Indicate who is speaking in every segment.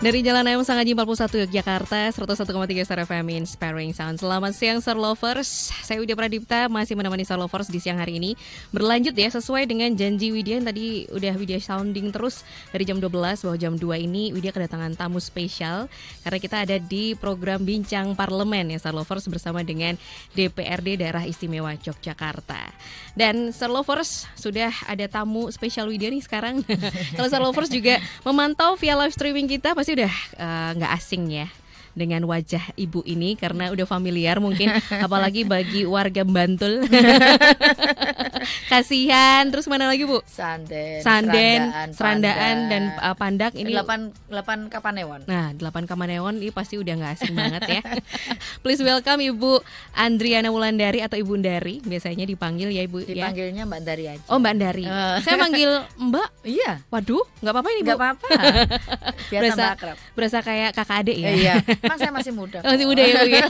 Speaker 1: Dari Jalan Ayam Sangaji 41 Yogyakarta, 101,3 Star FM Inspiring Sound. Selamat siang Star Lovers. Saya Widya Pradipta masih menemani Star Lovers di siang hari ini. Berlanjut ya sesuai dengan janji Widya yang tadi udah Widya sounding terus dari jam 12 bahwa jam 2 ini Widya kedatangan tamu spesial karena kita ada di program Bincang Parlemen ya Star Lovers bersama dengan DPRD Daerah Istimewa Yogyakarta. Dan Star Lovers sudah ada tamu spesial Widya nih sekarang. Kalau Star Lovers juga memantau via live streaming kita pasti udah nggak asing ya dengan wajah ibu ini karena udah familiar mungkin apalagi bagi warga Bantul. Kasihan. Terus mana lagi Bu?
Speaker 2: Sanden,
Speaker 1: Serandaan dan Pandak ini
Speaker 2: 8 Kapanewon.
Speaker 1: Nah, 8 Kapanewon ini pasti udah nggak asing banget ya. Please welcome Ibu Andriana Wulandari atau Ibu Ndari biasanya dipanggil ya Ibu.
Speaker 2: Dipanggilnya Mbak Ndari aja.
Speaker 1: Oh Mbak Ndari. Saya manggil Mbak.
Speaker 2: Iya.
Speaker 1: Waduh, nggak apa-apa ini Bu.
Speaker 2: Nggak apa-apa. Biar tambah akrab.
Speaker 1: Berasa kayak kakak adik ya.
Speaker 2: Iya. Kan saya masih muda.
Speaker 1: Masih muda ya Bu ya.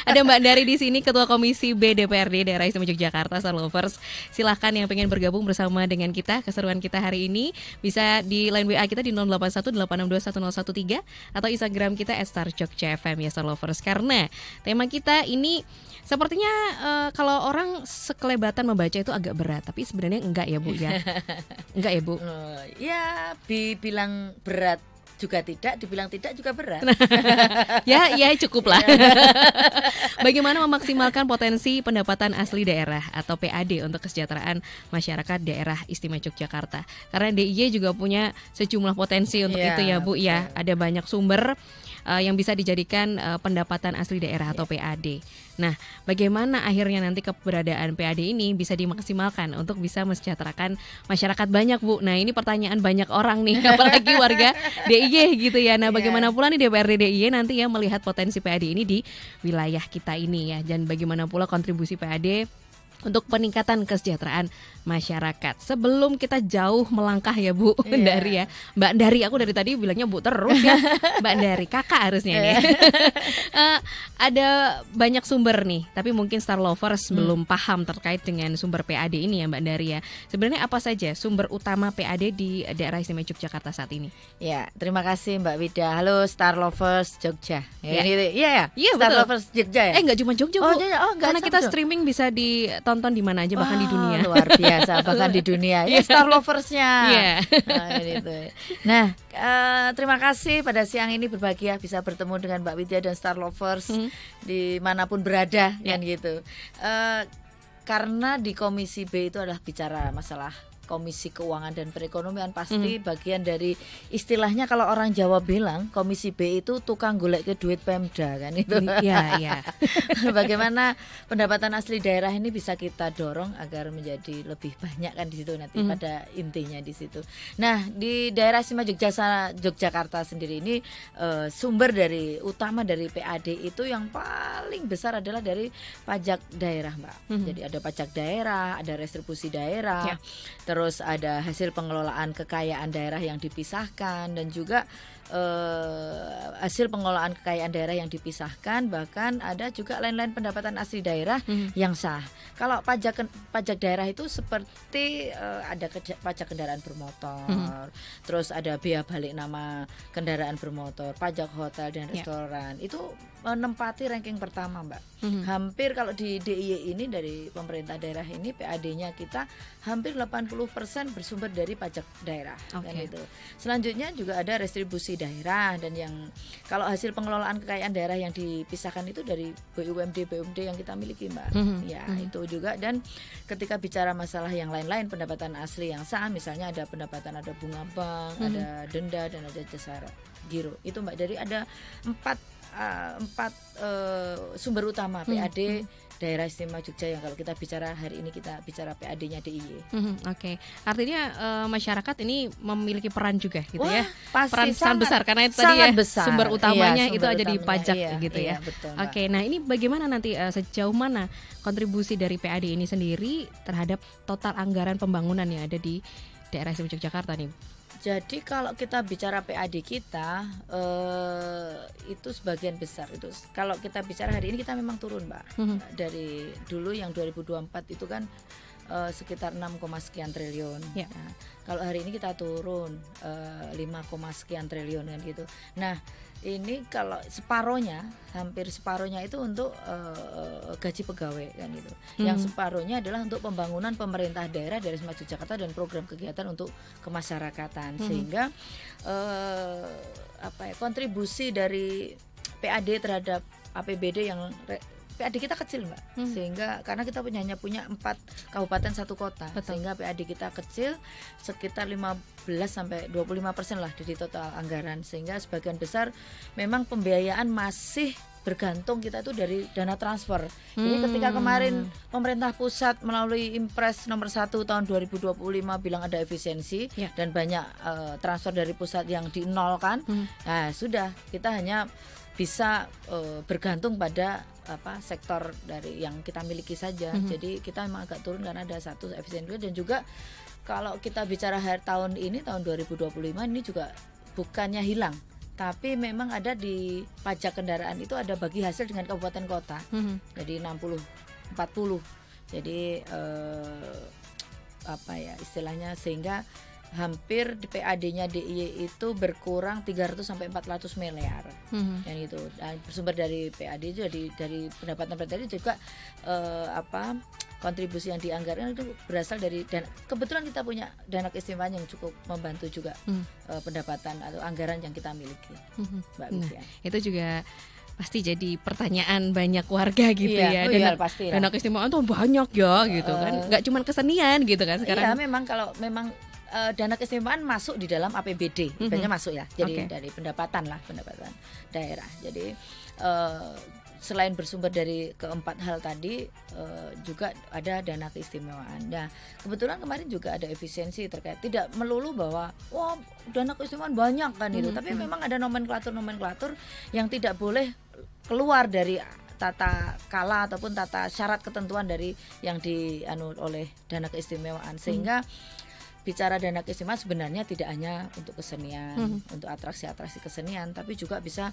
Speaker 1: Ada Mbak Ndari di sini, Ketua Komisi B DPRD Daerah Istimewa Yogyakarta, Star Lovers. Silahkan yang pengen bergabung bersama dengan kita, keseruan kita hari ini bisa di line WA kita di 0818621013 atau Instagram kita @starjogja_fm ya Star Lovers. Karena tema kita ini sepertinya kalau orang sekelebatan membaca itu agak berat, tapi sebenarnya enggak ya Bu ya. Enggak ya Bu?
Speaker 2: Ya, dibilang berat juga tidak, dibilang tidak juga berat.
Speaker 1: Ya cukup lah. Bagaimana memaksimalkan potensi pendapatan asli daerah atau PAD untuk kesejahteraan masyarakat daerah istimewa Yogyakarta. Karena DIY juga punya sejumlah potensi untuk itu ya Bu
Speaker 2: betul.
Speaker 1: ya. Ada banyak sumber yang bisa dijadikan pendapatan asli daerah atau PAD. Nah, bagaimana akhirnya nanti keberadaan PAD ini bisa dimaksimalkan untuk bisa mensejahterakan masyarakat banyak Bu? Nah, ini pertanyaan banyak orang nih, apalagi warga DIY gitu ya. Nah, bagaimana pula nih DPRD DIY nanti ya melihat potensi PAD ini di wilayah kita ini ya, dan bagaimana pula kontribusi PAD untuk peningkatan kesejahteraan masyarakat. Sebelum kita jauh melangkah ya Bu Ndari ya. Mbak Ndari, aku dari tadi bilangnya Bu terus ya. Mbak Ndari, kakak harusnya nih. Ada banyak sumber nih, tapi mungkin Star Lovers belum paham terkait dengan sumber PAD ini ya Mbak Ndari ya. Sebenarnya apa saja sumber utama PAD di daerah istimewa Yogyakarta saat ini?
Speaker 2: Ya, terima kasih Mbak Wida. Halo Star Lovers Jogja.
Speaker 1: Iya,
Speaker 2: Star
Speaker 1: betul.
Speaker 2: Lovers Jogja ya.
Speaker 1: Enggak cuma Jogja Bu. Karena kita
Speaker 2: Jogja.
Speaker 1: Streaming bisa ditonton di mana aja bahkan di dunia.
Speaker 2: Luar biasa, bahkan di dunia. Ya Star Loversnya. Nah, terima kasih pada siang ini berbahagia bisa bertemu dengan Mbak Widya dan Star Lovers dimanapun berada kan gitu. Karena di Komisi B itu adalah bicara masalah Komisi Keuangan dan Perekonomian, pasti bagian dari istilahnya kalau orang Jawa bilang Komisi B itu tukang golek ke duit Pemda kan itu.
Speaker 1: Iya.
Speaker 2: Bagaimana pendapatan asli daerah ini bisa kita dorong agar menjadi lebih banyak kan di situ nanti pada intinya di situ. Nah, di daerah istimewa Yogyakarta sendiri ini sumber dari utama dari PAD itu yang paling besar adalah dari pajak daerah, Mbak. Jadi ada pajak daerah, ada restribusi daerah. Terus ada hasil pengelolaan kekayaan daerah yang dipisahkan dan juga hasil pengelolaan kekayaan daerah yang dipisahkan, bahkan ada juga lain-lain pendapatan asli daerah yang sah. Kalau pajak daerah itu seperti ada pajak kendaraan bermotor, terus ada bea balik nama kendaraan bermotor, pajak hotel dan restoran. Itu menempati ranking pertama Mbak. Hampir kalau di DIY ini dari pemerintah daerah ini PAD-nya kita hampir 80% bersumber dari pajak daerah kan itu. Selanjutnya juga ada restribusi daerah, dan yang kalau hasil pengelolaan kekayaan daerah yang dipisahkan itu dari BUMD yang kita miliki Mbak. Itu juga. Dan ketika bicara masalah yang lain-lain pendapatan asli yang sah, misalnya ada pendapatan, ada bunga bank, ada denda dan ada jasa giro. Itu Mbak, dari ada empat sumber utama PAD daerah istimewa Jogja yang kalau kita bicara hari ini kita bicara PAD-nya DIY.
Speaker 1: Artinya masyarakat ini memiliki peran juga gitu.
Speaker 2: Wah,
Speaker 1: ya.
Speaker 2: Pasti
Speaker 1: peran sangat besar karena itu tadi ya
Speaker 2: besar.
Speaker 1: sumber utamanya
Speaker 2: sumber
Speaker 1: itu ada di
Speaker 2: utamanya,
Speaker 1: pajak gitu ya.
Speaker 2: Betul,
Speaker 1: Nah ini bagaimana nanti sejauh mana kontribusi dari PAD ini sendiri terhadap total anggaran pembangunan yang ada di daerah istimewa Yogyakarta nih?
Speaker 2: Jadi kalau kita bicara PAD kita itu sebagian besar itu. Kalau kita bicara hari ini kita memang turun Mbak. Dari dulu yang 2024 itu kan sekitar 6, sekian triliun.
Speaker 1: Ya.
Speaker 2: Nah, kalau hari ini kita turun 5, sekian triliun kan gitu. Nah, ini kalau separohnya, hampir separohnya itu untuk gaji pegawai kan gitu. Yang separohnya adalah untuk pembangunan pemerintah daerah dari Smart Yogyakarta dan program kegiatan untuk kemasyarakatan. Sehingga kontribusi dari PAD terhadap APBD yang PAD kita kecil Mbak, sehingga karena kita hanya punya 4 kabupaten 1 kota. Betul. Sehingga PAD kita kecil, sekitar 15-25% lah dari total anggaran. Sehingga sebagian besar memang pembiayaan masih bergantung kita itu dari dana transfer. Jadi ketika kemarin pemerintah pusat melalui Impres nomor 1 tahun 2025 bilang ada efisiensi dan banyak transfer dari pusat yang dinolkan, nah sudah kita hanya bisa bergantung pada sektor dari yang kita miliki saja. Jadi kita memang agak turun karena ada satu efisiensi, dan juga kalau kita bicara tahun ini tahun 2025 ini juga bukannya hilang, tapi memang ada di pajak kendaraan itu ada bagi hasil dengan kabupaten kota. Jadi 60-40. Jadi istilahnya, sehingga hampir di PAD-nya DIY itu berkurang 300-400 miliar. Dan itu bersumber dari PAD itu dari pendapatan tadi juga kontribusi yang dianggarkan itu berasal dari dan kebetulan kita punya dana keistimewaan yang cukup membantu juga pendapatan atau anggaran yang kita miliki. Mbak Vivian.
Speaker 1: Itu juga pasti jadi pertanyaan banyak warga gitu ya. Dana keistimewaan tuh banyak ya gitu kan. Nggak cuma kesenian gitu kan sekarang.
Speaker 2: Iya, memang kalau memang dana keistimewaan masuk di dalam APBD, banyak masuk ya. Jadi dari pendapatan daerah. Jadi selain bersumber dari keempat hal tadi, juga ada dana keistimewaan. Nah, kebetulan kemarin juga ada efisiensi terkait, tidak melulu bahwa dana keistimewaan banyak kan itu, tapi memang ada nomenklatur yang tidak boleh keluar dari tata kala ataupun tata syarat ketentuan dari yang dianut oleh dana keistimewaan. Sehingga bicara dana keistimewaan sebenarnya tidak hanya untuk kesenian, untuk atraksi-atraksi kesenian, tapi juga bisa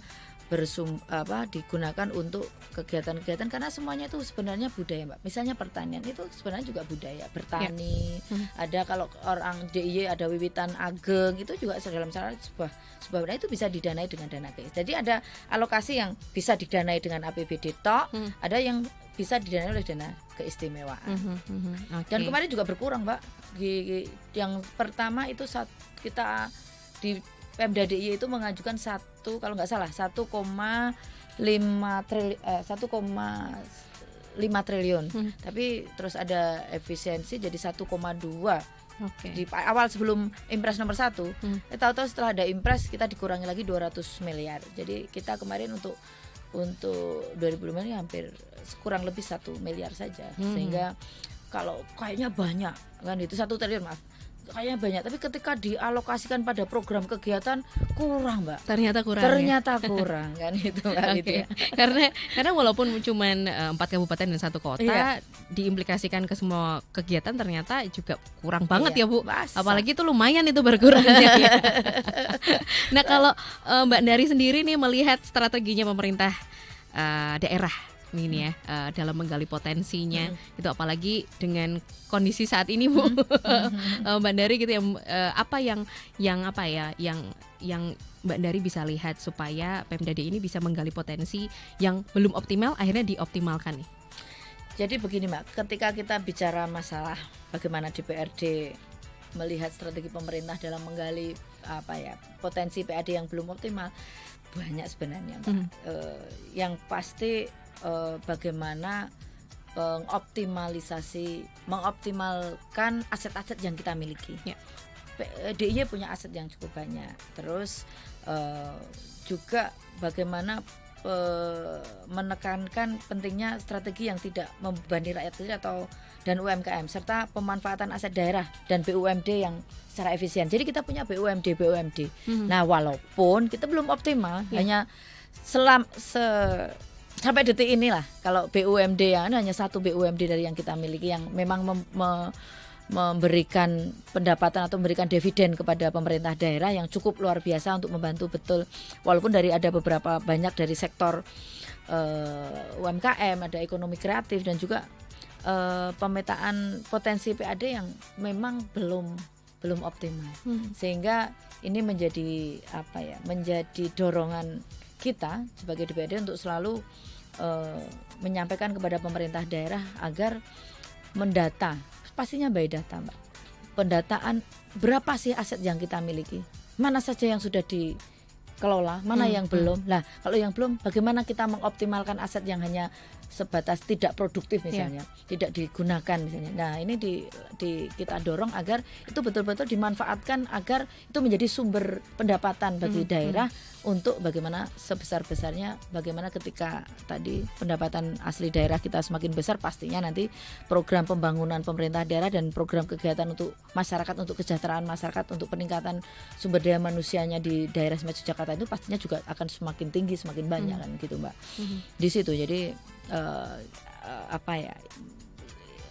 Speaker 2: digunakan untuk kegiatan-kegiatan, karena semuanya itu sebenarnya budaya Mbak. Misalnya pertanian itu sebenarnya juga budaya, bertani. Ada kalau orang DIY ada wiwitan ageng, itu juga dalam syarat sebuah itu bisa didanai dengan dana keistimewaan. Jadi ada alokasi yang bisa didanai dengan APBD tok, ada yang bisa didanai oleh dana keistimewaan. Dan kemarin juga berkurang Mbak. Yang pertama itu kita di Pemda DIY itu mengajukan kalau nggak salah 1,5 triliun. Tapi terus ada efisiensi jadi 1,2. Di awal sebelum Impres nomor 1, tahu-tahu setelah ada Impres kita dikurangi lagi 200 miliar. Jadi kita kemarin untuk 2005 ini hampir kurang lebih 1 miliar saja. Sehingga kalau kayaknya banyak kan, itu 1 triliun maaf, kayaknya banyak, tapi ketika dialokasikan pada program kegiatan kurang Mbak.
Speaker 1: Ternyata kurang
Speaker 2: kan itu Mbak. Gitu ya.
Speaker 1: Karena walaupun cuman 4 kabupaten dan 1 kota, diimplikasikan ke semua kegiatan ternyata juga kurang banget ya Bu.
Speaker 2: Masa.
Speaker 1: Apalagi itu lumayan itu berkurangnya ya. Nah kalau Mbak Ndari sendiri nih melihat strateginya pemerintah daerah ini ya dalam menggali potensinya itu, apalagi dengan kondisi saat ini Bu, Mbak Ndari gitu ya, apa yang Mbak Ndari bisa lihat supaya Pemda DIY ini bisa menggali potensi yang belum optimal akhirnya dioptimalkan nih.
Speaker 2: Jadi begini Mbak, ketika kita bicara masalah bagaimana DPRD melihat strategi pemerintah dalam menggali potensi PAD yang belum optimal, banyak sebenarnya Mbak. Yang pasti bagaimana mengoptimalkan aset-aset yang kita miliki. DIY punya aset yang cukup banyak. Terus juga bagaimana menekankan pentingnya strategi yang tidak membebani rakyat kecil dan UMKM, serta pemanfaatan aset daerah dan BUMD yang secara efisien. Jadi kita punya BUMD. Nah, walaupun kita belum optimal, hanya sampai detik inilah kalau BUMD yang hanya 1 BUMD dari yang kita miliki yang memang memberikan pendapatan atau memberikan dividen kepada pemerintah daerah yang cukup luar biasa untuk membantu betul, walaupun ada beberapa banyak dari sektor UMKM, ada ekonomi kreatif dan juga pemetaan potensi PAD yang memang belum optimal. Sehingga ini menjadi menjadi dorongan kita sebagai DPRD untuk selalu menyampaikan kepada pemerintah daerah agar mendata, pastinya by data, Mbak. Pendataan berapa sih aset yang kita miliki, mana saja yang sudah dikelola, mana yang belum. Nah, kalau yang belum, bagaimana kita mengoptimalkan aset yang hanya sebatas tidak produktif misalnya, tidak digunakan misalnya. Nah, ini kita dorong agar itu betul-betul dimanfaatkan agar itu menjadi sumber pendapatan bagi daerah untuk bagaimana sebesar-besarnya, bagaimana ketika tadi pendapatan asli daerah kita semakin besar, pastinya nanti program pembangunan pemerintah daerah dan program kegiatan untuk masyarakat, untuk kesejahteraan masyarakat, untuk peningkatan sumber daya manusianya di daerah Istimewa Yogyakarta itu pastinya juga akan semakin tinggi, semakin banyak kan gitu, Mbak. Di situ jadi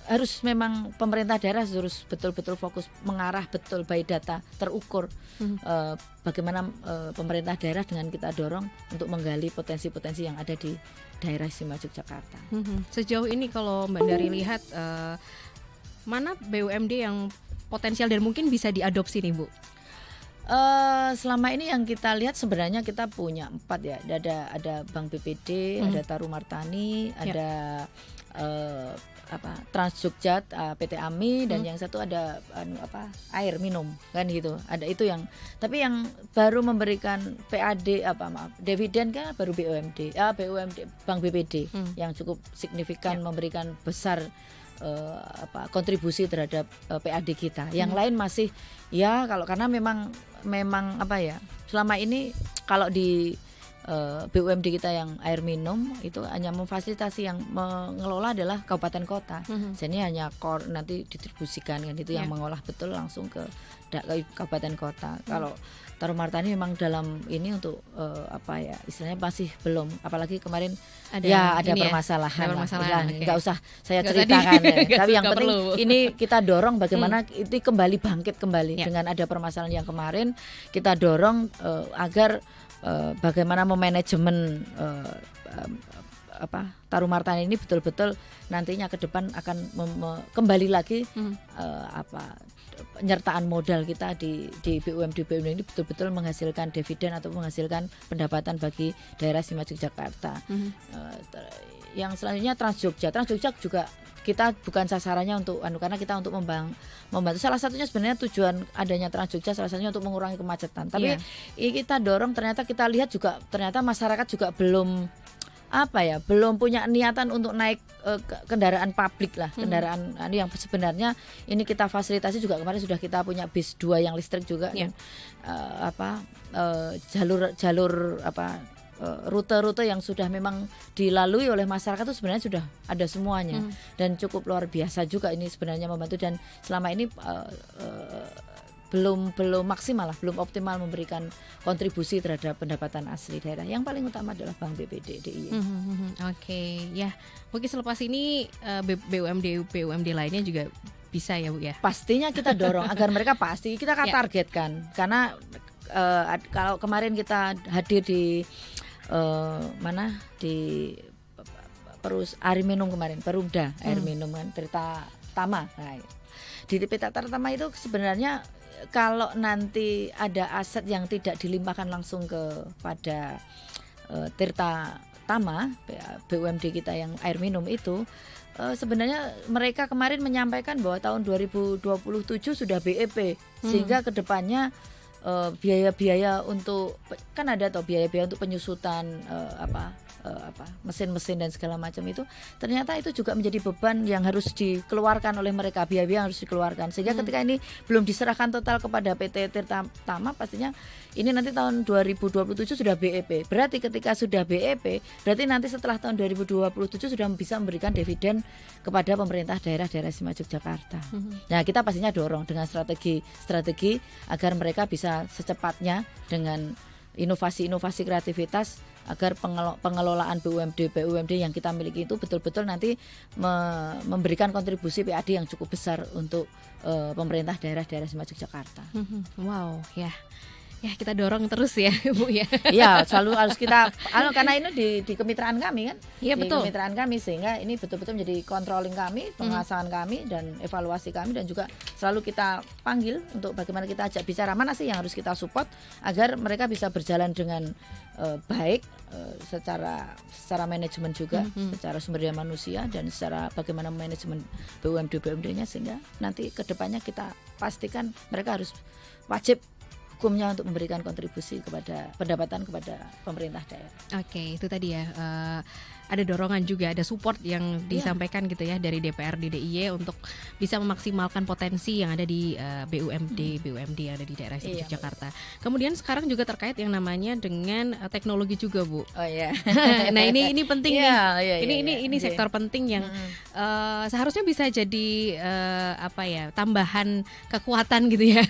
Speaker 2: harus memang pemerintah daerah harus betul-betul fokus mengarah betul by data terukur bagaimana pemerintah daerah dengan kita dorong untuk menggali potensi-potensi yang ada di daerah Istimewa Yogyakarta.
Speaker 1: Sejauh ini kalau Mbak Dari lihat mana BUMD yang potensial dan mungkin bisa diadopsi nih, Bu?
Speaker 2: Selama ini yang kita lihat sebenarnya kita punya 4 ya, ada Bank BPD, ada Taru Martani, ada Trans Jogja, PT AMI, dan yang satu ada air minum kan gitu. Ada itu yang, tapi yang baru memberikan PAD dividen kan baru BUMD Bank BPD yang cukup signifikan memberikan besar kontribusi terhadap PAD kita. Yang lain masih ya karena memang selama ini kalau di BUMD kita yang air minum itu hanya memfasilitasi, yang mengelola adalah kabupaten kota. Jadi hanya nanti distribusikan kan itu yang mengolah betul langsung ke kabupaten kota. Kalau Taru Martani memang dalam ini untuk istilahnya masih belum, apalagi kemarin ada permasalahan. Nggak usah saya ceritakan tapi yang penting ini kita dorong bagaimana itu kembali bangkit kembali dengan ada permasalahan yang kemarin, kita dorong agar bagaimana memanajemen Taru Martani ini betul-betul nantinya ke depan akan kembali lagi penyertaan modal kita di BUMD ini betul-betul menghasilkan dividen atau menghasilkan pendapatan bagi daerah Istimewa Yogyakarta. Yang selanjutnya Trans Jogja juga kita bukan sasarannya untuk karena kita untuk membantu. Salah satunya sebenarnya tujuan adanya Trans Jogja salah satunya untuk mengurangi kemacetan. Tapi kita dorong, ternyata kita lihat juga ternyata masyarakat juga belum punya niatan untuk naik kendaraan publik lah, kendaraan yang sebenarnya ini kita fasilitasi juga. Kemarin sudah kita punya bis 2 yang listrik juga, jalur rute-rute yang sudah memang dilalui oleh masyarakat itu sebenarnya sudah ada semuanya dan cukup luar biasa juga ini sebenarnya membantu, dan selama ini belum maksimal lah, belum optimal memberikan kontribusi terhadap pendapatan asli daerah. Yang paling utama adalah Bank BPD DIY.
Speaker 1: Oke, ya mungkin selepas ini BUMD lainnya juga bisa ya, Bu ya.
Speaker 2: Pastinya kita dorong agar mereka pasti kita targetkan, karena kalau kemarin kita hadir di di air minum kemarin, Perumda air minum kan, Tirta Tama. Nah, di Tirta Tama itu sebenarnya kalau nanti ada aset yang tidak dilimpahkan langsung kepada Tirta Tama, BUMD kita yang air minum itu, sebenarnya mereka kemarin menyampaikan bahwa tahun 2027 sudah BEP, sehingga kedepannya biaya-biaya untuk kan ada biaya-biaya untuk penyusutan mesin-mesin dan segala macam itu, ternyata itu juga menjadi beban yang harus dikeluarkan oleh mereka, biaya-biaya yang harus dikeluarkan, sehingga ketika ini belum diserahkan total kepada PT Tirta Tama, pastinya ini nanti tahun 2027 sudah BEP. Berarti ketika sudah BEP, berarti nanti setelah tahun 2027 sudah bisa memberikan dividen kepada pemerintah daerah Istimewa Yogyakarta. Nah, kita pastinya dorong dengan strategi agar mereka bisa secepatnya dengan inovasi kreativitas agar pengelolaan BUMD yang kita miliki itu betul-betul nanti memberikan kontribusi PAD yang cukup besar untuk pemerintah daerah Istimewa Yogyakarta.
Speaker 1: Wow, ya. Ya kita dorong terus ya Bu ya.
Speaker 2: Iya, selalu harus kita karena ini di kemitraan kami kan.
Speaker 1: Iya betul.
Speaker 2: Di kemitraan kami, sehingga ini betul-betul menjadi controlling kami, pengawasan kami dan evaluasi kami, dan juga selalu kita panggil untuk bagaimana kita ajak bicara mana sih yang harus kita support agar mereka bisa berjalan dengan baik secara manajemen juga, secara sumber daya manusia dan secara bagaimana manajemen BUMD-nya, sehingga nanti kedepannya kita pastikan mereka harus wajib hukumnya untuk memberikan kontribusi kepada pendapatan kepada pemerintah daerah.
Speaker 1: Oke, itu tadi ya. Ada dorongan juga, ada support yang disampaikan gitu ya dari DPRD DIY untuk bisa memaksimalkan potensi yang ada di BUMD yang ada di daerah istimewa Yogyakarta. Kemudian sekarang juga terkait yang namanya dengan teknologi juga Bu.
Speaker 2: Oh ya.
Speaker 1: Nah ini penting nih. Ini sektor penting yang seharusnya bisa jadi tambahan kekuatan gitu ya.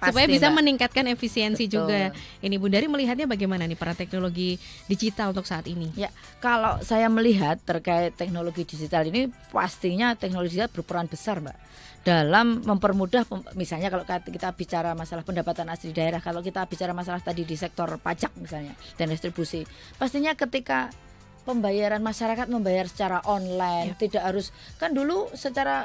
Speaker 1: Supaya bisa meningkatkan efisiensi juga. Ini Bu Dari melihatnya bagaimana nih peran teknologi digital untuk saat ini?
Speaker 2: Ya, kalau saya melihat terkait teknologi digital ini, pastinya teknologi digital berperan besar Mbak dalam mempermudah, misalnya kalau kita bicara masalah pendapatan asli daerah, kalau kita bicara masalah tadi di sektor pajak misalnya dan distribusi, pastinya ketika pembayaran masyarakat membayar secara online, tidak harus, kan dulu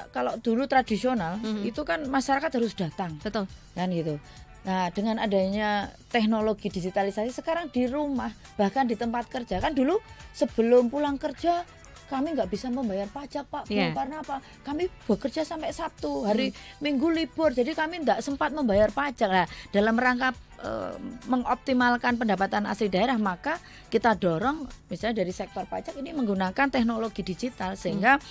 Speaker 2: kalau dulu tradisional itu kan masyarakat harus datang,
Speaker 1: betul
Speaker 2: kan gitu. Nah, dengan adanya teknologi digitalisasi sekarang di rumah, bahkan di tempat kerja, kan dulu sebelum pulang kerja kami nggak bisa membayar pajak Pak Bu, karena apa? Kami bekerja sampai Sabtu, hari Minggu libur, jadi kami nggak sempat membayar pajak. Nah, dalam rangka mengoptimalkan pendapatan asli daerah, maka kita dorong misalnya dari sektor pajak ini menggunakan teknologi digital sehingga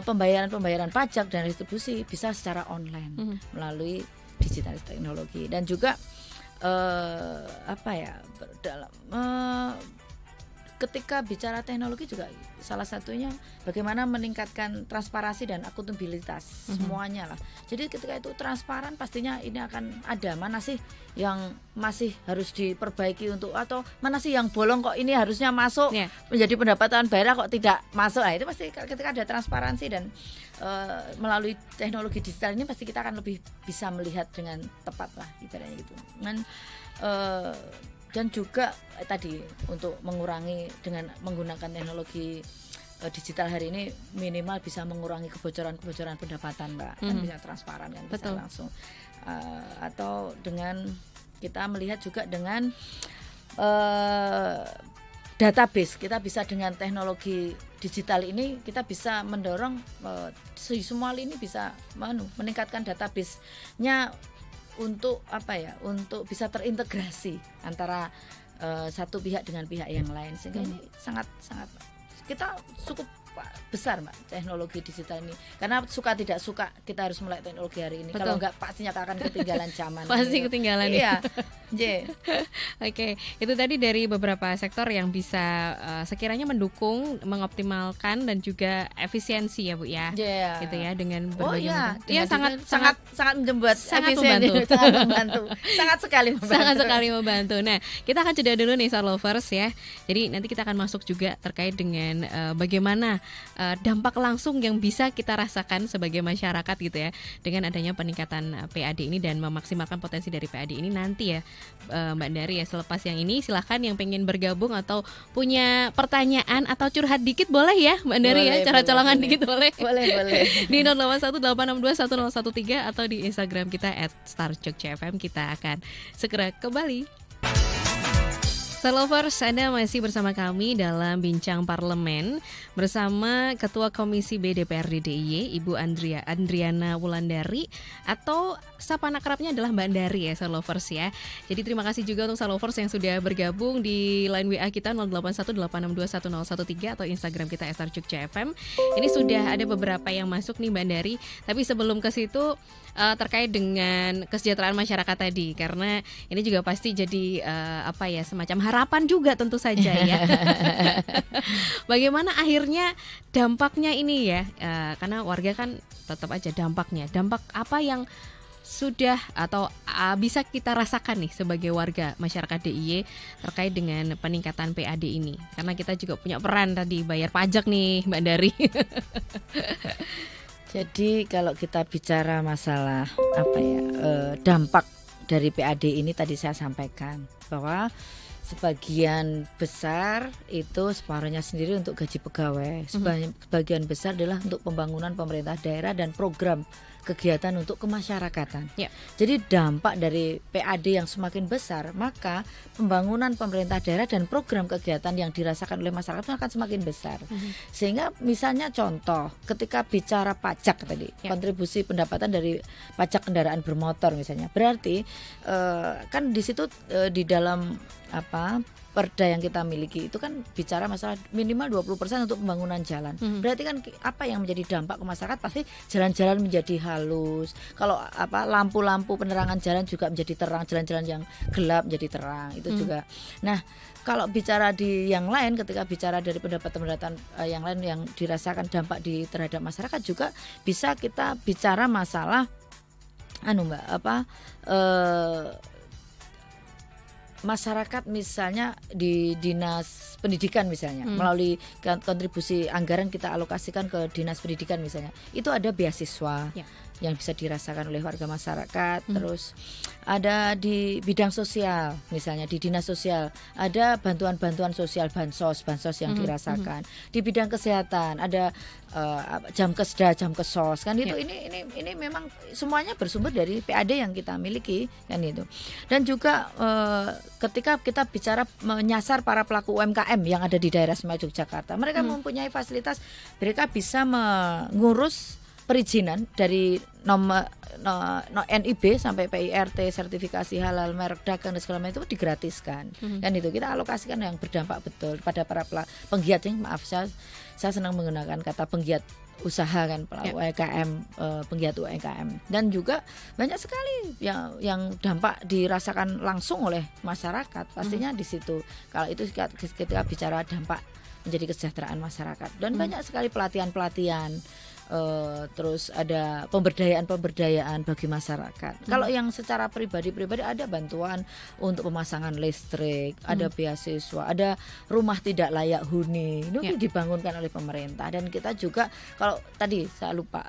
Speaker 2: pembayaran pajak dan distribusi bisa secara online melalui digital teknologi. Dan juga ketika bicara teknologi juga salah satunya bagaimana meningkatkan transparansi dan akuntabilitas semuanya lah. Jadi ketika itu transparan, pastinya ini akan ada mana sih yang masih harus diperbaiki atau mana sih yang bolong kok ini harusnya masuk menjadi pendapatan daerah kok tidak masuk. Nah, itu pasti ketika ada transparansi dan melalui teknologi digital ini pasti kita akan lebih bisa melihat dengan tepat lah ibaratnya gitu. Dan juga tadi untuk mengurangi dengan menggunakan teknologi digital hari ini minimal bisa mengurangi kebocoran pendapatan Mbak, kan bisa transparan kan, bisa langsung atau dengan kita melihat juga dengan database, kita bisa dengan teknologi digital ini kita bisa mendorong semua lini bisa meningkatkan database-nya untuk untuk bisa terintegrasi antara satu pihak dengan pihak yang lain, sehingga ini sangat kita cukup besar Mbak teknologi digital ini, karena suka tidak suka kita harus mulai teknologi hari ini. Kalau enggak pastinya akan ketinggalan zaman.
Speaker 1: Pasti ketinggalan
Speaker 2: ya.
Speaker 1: Oke, itu tadi dari beberapa sektor yang bisa sekiranya mendukung, mengoptimalkan dan juga efisiensi ya Bu ya. Gitu ya dengan berbagai
Speaker 2: sangat menjembat,
Speaker 1: sangat membantu.
Speaker 2: sangat sekali membantu.
Speaker 1: Nah, kita akan jeda dulu nih Star Lovers ya. Jadi nanti kita akan masuk juga terkait dengan bagaimana dampak langsung yang bisa kita rasakan sebagai masyarakat gitu ya dengan adanya peningkatan PAD ini dan memaksimalkan potensi dari PAD ini nanti ya Mbak Dari ya. Selepas yang ini silahkan yang pengen bergabung atau punya pertanyaan atau curhat dikit boleh ya Mbak Dari ya, colongan dikit boleh di 0812862113 atau di Instagram kita @starjogjafm. Kita akan segera kembali. Star Lovers, Anda masih bersama kami dalam Bincang Parlemen bersama Ketua Komisi B DPRD DIY, Ibu Andriana Wulandari, atau sapa akrabnya adalah Mbak Dari ya Star Lovers ya. Jadi terima kasih juga untuk Star Lovers yang sudah bergabung di line WA kita 0818621013 atau Instagram kita @starjogjafm. Ini sudah ada beberapa yang masuk nih Mbak Dari, tapi sebelum ke situ terkait dengan kesejahteraan masyarakat tadi, karena ini juga pasti jadi semacam harapan juga tentu saja ya. Bagaimana akhirnya dampaknya ini ya, karena warga kan tetap aja dampak apa yang sudah atau bisa kita rasakan nih sebagai warga masyarakat DIY terkait dengan peningkatan PAD ini, karena kita juga punya peran tadi bayar pajak nih Mbak Dari.
Speaker 2: Jadi kalau kita bicara masalah dampak dari PAD ini tadi saya sampaikan bahwa sebagian besar itu separuhnya sendiri untuk gaji pegawai, sebagian besar adalah untuk pembangunan pemerintah daerah dan program kegiatan untuk kemasyarakatan. Jadi dampak dari PAD yang semakin besar, maka pembangunan pemerintah daerah dan program kegiatan yang dirasakan oleh masyarakat itu akan semakin besar. Sehingga misalnya contoh, ketika bicara pajak tadi, kontribusi pendapatan dari pajak kendaraan bermotor misalnya, berarti kan di situ di dalam Perda yang kita miliki itu kan bicara masalah minimal 20% untuk pembangunan jalan. Berarti kan apa yang menjadi dampak ke masyarakat, pasti jalan-jalan menjadi halus. Kalau lampu-lampu penerangan jalan juga menjadi terang, jalan-jalan yang gelap menjadi terang, itu juga. Nah, kalau bicara di yang lain, ketika bicara dari pendapatan yang lain yang dirasakan dampak terhadap masyarakat, juga bisa kita bicara masalah masyarakat misalnya di dinas pendidikan misalnya, melalui kontribusi anggaran kita alokasikan ke dinas pendidikan misalnya, itu ada beasiswa yang bisa dirasakan oleh warga masyarakat. Terus ada di bidang sosial misalnya, di dinas sosial ada bantuan-bantuan sosial, bansos yang dirasakan. Di bidang kesehatan ada jam kesda, jam kesos kan, itu ini memang semuanya bersumber dari PAD yang kita miliki kan itu. Dan juga ketika kita bicara menyasar para pelaku UMKM yang ada di daerah Istimewa Yogyakarta, mereka mempunyai fasilitas, mereka bisa mengurus perizinan dari nomor NIB sampai PIRT, sertifikasi halal, merek dagang dan segala macam itu digratiskan. Kan itu kita alokasikan yang berdampak betul pada para penggiat. Maaf, saya senang menggunakan kata penggiat usaha kan, UMKM, penggiat UMKM. Dan juga banyak sekali yang dampak dirasakan langsung oleh masyarakat. Pastinya di situ. Kalau itu ketika bicara dampak menjadi kesejahteraan masyarakat, dan banyak sekali pelatihan-pelatihan. Terus ada pemberdayaan bagi masyarakat. Kalau yang secara pribadi ada bantuan untuk pemasangan listrik, ada beasiswa, ada rumah tidak layak huni, itu dibangunkan oleh pemerintah. Dan kita juga, kalau tadi saya lupa,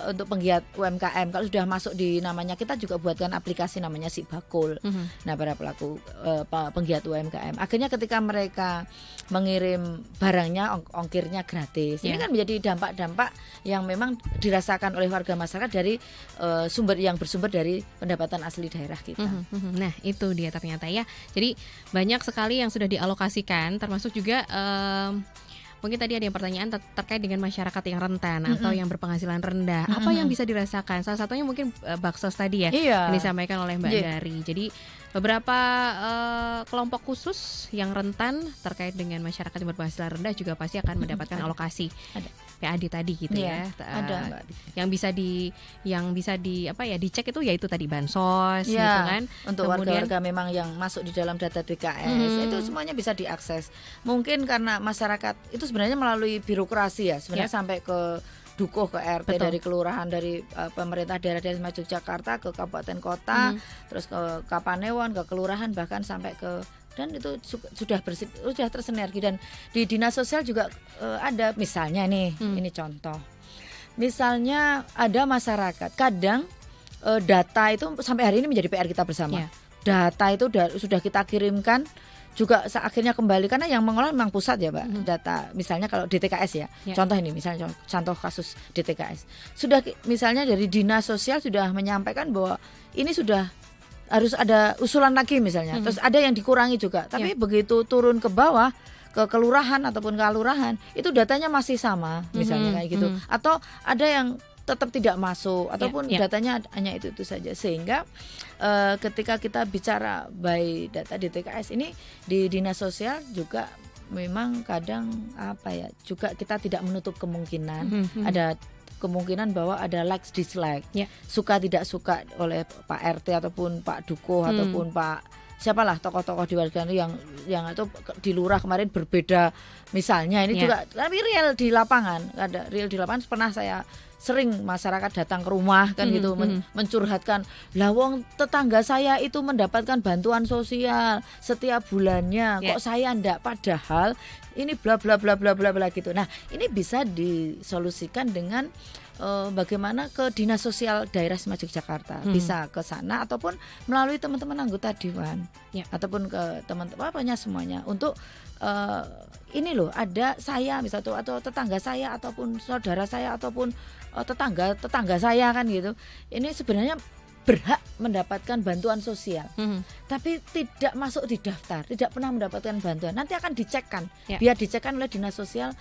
Speaker 2: untuk penggiat UMKM, kalau sudah masuk di namanya, kita juga buatkan aplikasi namanya Sibakul. Nah, para pelaku penggiat UMKM, akhirnya ketika mereka mengirim barangnya, ongkirnya gratis. Ini kan menjadi dampak-dampak yang memang dirasakan oleh warga masyarakat dari bersumber dari pendapatan asli daerah kita.
Speaker 1: Nah, itu dia ternyata ya. Jadi banyak sekali yang sudah dialokasikan, termasuk juga mungkin tadi ada yang pertanyaan terkait dengan masyarakat yang rentan atau yang berpenghasilan rendah. Apa yang bisa dirasakan? Salah satunya mungkin baksos tadi ya, yang disampaikan oleh Mbak Dari. Jadi beberapa kelompok khusus yang rentan terkait dengan masyarakat yang berpenghasilan rendah juga pasti akan mendapatkan alokasi PAD tadi gitu ya.
Speaker 2: Ada,
Speaker 1: yang bisa dicek itu yaitu tadi bansos gitu kan.
Speaker 2: Untuk warga-warga memang yang masuk di dalam data DKS itu semuanya bisa diakses. Mungkin karena masyarakat itu sebenarnya melalui birokrasi ya, sebenarnya sampai ke dukuh, ke RT, dari kelurahan, dari pemerintah daerah dari Yogyakarta ke kabupaten kota, terus ke Kapanewon, ke kelurahan, bahkan sampai ke, dan itu sudah tersinergi. Dan di dinas sosial juga ada misalnya ini contoh. Misalnya ada masyarakat, kadang data itu sampai hari ini menjadi PR kita bersama. Data itu sudah kita kirimkan, juga akhirnya kembali, karena yang mengolah memang pusat ya Mbak. Data misalnya kalau DTKS ya. Contoh ini misalnya contoh kasus DTKS. Sudah misalnya dari dinas sosial sudah menyampaikan bahwa ini sudah harus ada usulan lagi misalnya. Terus ada yang dikurangi juga. Tapi begitu turun ke bawah, ke kelurahan ataupun ke lurahan, itu datanya masih sama misalnya kayak gitu. Atau ada yang tetap tidak masuk ataupun datanya hanya itu saja. Sehingga ketika kita bicara by data DTKS ini di dinas sosial juga memang kadang juga kita tidak menutup kemungkinan ada kemungkinan bahwa ada like dislike, suka tidak suka oleh Pak RT ataupun Pak Dukuh ataupun Pak siapalah tokoh-tokoh di warga yang itu di lurah kemarin berbeda misalnya. Ini juga tapi real di lapangan, ada real di lapangan. Pernah saya sering masyarakat datang ke rumah kan gitu mencurhatkan, lah wong tetangga saya itu mendapatkan bantuan sosial setiap bulannya, kok saya enggak, padahal ini bla bla bla bla bla bla gitu. Nah, ini bisa disolusikan dengan bagaimana ke Dinas Sosial Daerah Istimewa Yogyakarta, bisa ke sana ataupun melalui teman-teman anggota dewan, ataupun ke teman-teman apanya semuanya untuk ini loh, ada saya misalnya atau tetangga saya ataupun saudara saya ataupun tetangga saya kan gitu. Ini sebenarnya berhak mendapatkan bantuan sosial, tapi tidak masuk di daftar, tidak pernah mendapatkan bantuan. Nanti akan dicekkan, biar dicekkan oleh Dinas Sosial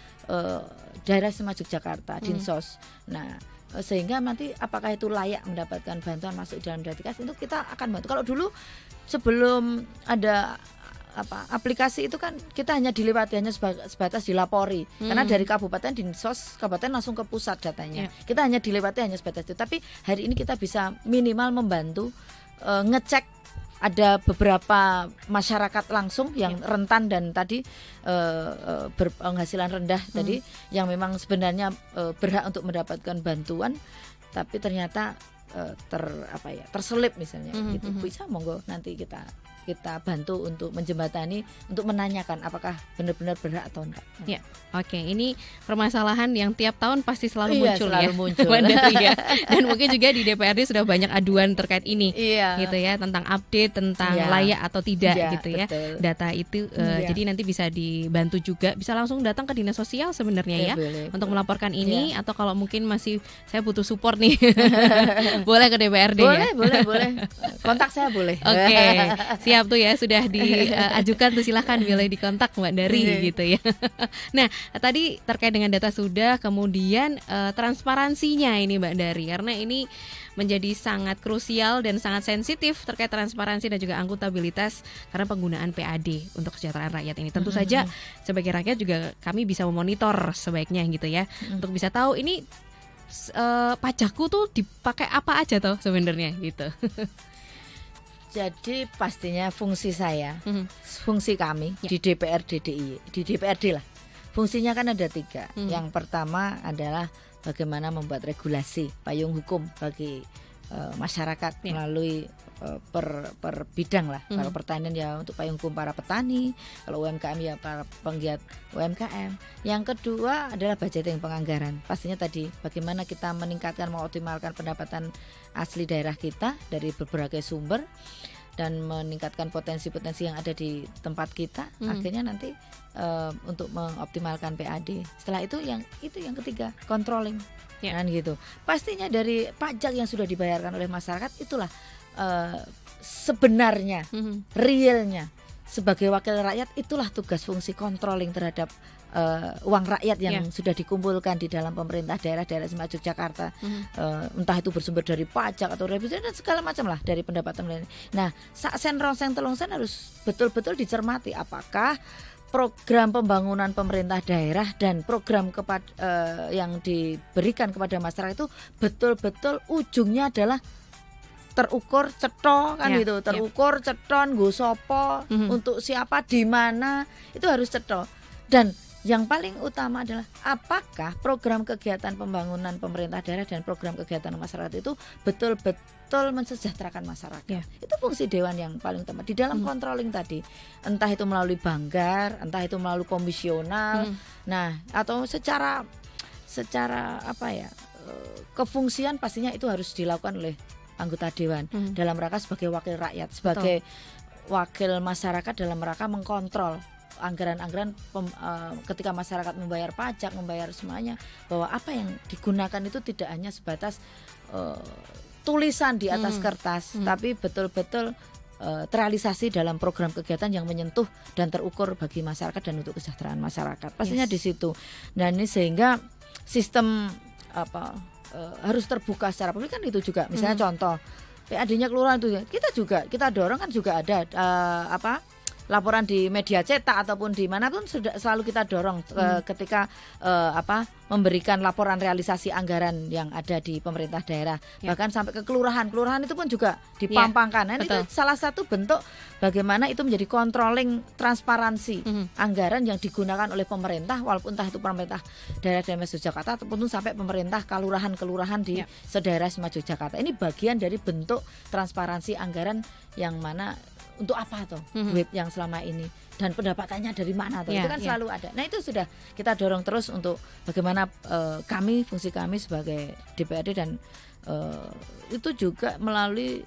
Speaker 2: Daerah Istimewa Yogyakarta, Dinsos. Nah, sehingga nanti apakah itu layak mendapatkan bantuan masuk dalam daftar, itu kita akan bantu. Kalau dulu sebelum ada aplikasi itu kan kita hanya dilewati, hanya sebatas dilapori, karena dari kabupaten Dinsos kabupaten langsung ke pusat datanya, kita hanya dilewati hanya sebatas itu. Tapi hari ini kita bisa minimal membantu ngecek. Ada beberapa masyarakat langsung yang rentan dan tadi berpenghasilan rendah tadi, yang memang sebenarnya berhak untuk mendapatkan bantuan, tapi ternyata terselip misalnya, gitu. Bisa monggo nanti kita bantu untuk menjembatani, untuk menanyakan apakah benar-benar berhak atau enggak.
Speaker 1: Ya, oke. Ini permasalahan yang tiap tahun pasti selalu muncul,
Speaker 2: selalu muncul.
Speaker 1: Ya. Dan mungkin juga di DPRD sudah banyak aduan terkait ini, gitu ya, tentang update, tentang layak atau tidak, gitu ya, betul. Data itu. Jadi nanti bisa dibantu juga, bisa langsung datang ke Dinas Sosial sebenarnya untuk melaporkan ini, atau kalau mungkin masih saya butuh support nih, boleh ke DPRD
Speaker 2: boleh. Kontak saya boleh.
Speaker 1: Oke. Siap tuh ya, sudah diajukan tuh, silahkan boleh dikontak Mbak Dari gitu ya. Nah, tadi terkait dengan data sudah, kemudian transparansinya ini Mbak Dari, karena ini menjadi sangat krusial dan sangat sensitif terkait transparansi dan juga akuntabilitas karena penggunaan PAD untuk kesejahteraan rakyat ini. Tentu saja sebagai rakyat juga kami bisa memonitor sebaiknya gitu ya, untuk bisa tahu ini pajakku tuh dipakai apa aja tuh sebenarnya gitu.
Speaker 2: Jadi pastinya fungsi saya, fungsi kami di DPRD DIY, di DPRD lah. Fungsinya kan ada 3. Yang pertama adalah bagaimana membuat regulasi, payung hukum bagi masyarakat melalui per bidang lah. Kalau pertanian ya untuk payung hukum para petani, kalau UMKM ya para penggiat UMKM. Yang kedua adalah budgeting, penganggaran. Pastinya tadi bagaimana kita meningkatkan, mengoptimalkan pendapatan asli daerah kita dari berbagai sumber dan meningkatkan potensi-potensi yang ada di tempat kita. Akhirnya nanti untuk mengoptimalkan PAD. Setelah itu yang ketiga, controlling. Kan gitu. Pastinya dari pajak yang sudah dibayarkan oleh masyarakat itulah sebenarnya realnya sebagai wakil rakyat, itulah tugas fungsi controlling terhadap uang rakyat yang sudah dikumpulkan di dalam pemerintah daerah Istimewa Yogyakarta, entah itu bersumber dari pajak atau revisi dan segala macam lah dari pendapatan lain. Nah, sak sen rong sen telung sen harus betul-betul dicermati apakah program pembangunan pemerintah daerah dan program yang diberikan kepada masyarakat itu betul-betul ujungnya adalah terukur cetha kan gitu, terukur cetha nggo sapa, untuk siapa, di mana, itu harus cetha. Dan yang paling utama adalah apakah program kegiatan pembangunan pemerintah daerah dan program kegiatan masyarakat itu betul-betul mensejahterakan masyarakat. Itu fungsi dewan yang paling utama di dalam controlling tadi. Entah itu melalui banggar, entah itu melalui komisional. Nah, atau secara kefungsian pastinya itu harus dilakukan oleh anggota dewan dalam rangka sebagai wakil rakyat, sebagai wakil masyarakat dalam rangka mengkontrol anggaran-anggaran ketika masyarakat membayar pajak, membayar semuanya, bahwa apa yang digunakan itu tidak hanya sebatas tulisan di atas kertas, tapi betul-betul terrealisasi dalam program kegiatan yang menyentuh dan terukur bagi masyarakat dan untuk kesejahteraan masyarakat. Pastinya di situ. Dan ini sehingga sistem harus terbuka secara publik kan itu juga. Misalnya contoh PAD-nya kelurahan itu kita dorong kan juga ada laporan di media cetak ataupun di manapun sudah selalu kita dorong ketika memberikan laporan realisasi anggaran yang ada di pemerintah daerah, bahkan sampai ke kelurahan itu pun juga dipampangkan. Nah, itu salah satu bentuk bagaimana itu menjadi controlling transparansi anggaran yang digunakan oleh pemerintah, walaupun entah itu pemerintah daerah Yogyakarta ataupun sampai pemerintah kelurahan di sedaerah Yogyakarta. Ini bagian dari bentuk transparansi anggaran yang mana untuk apa tuh WIB yang selama ini dan pendapatannya dari mana tuh, itu kan selalu ada. Nah itu sudah kita dorong terus untuk bagaimana fungsi kami sebagai DPRD dan itu juga melalui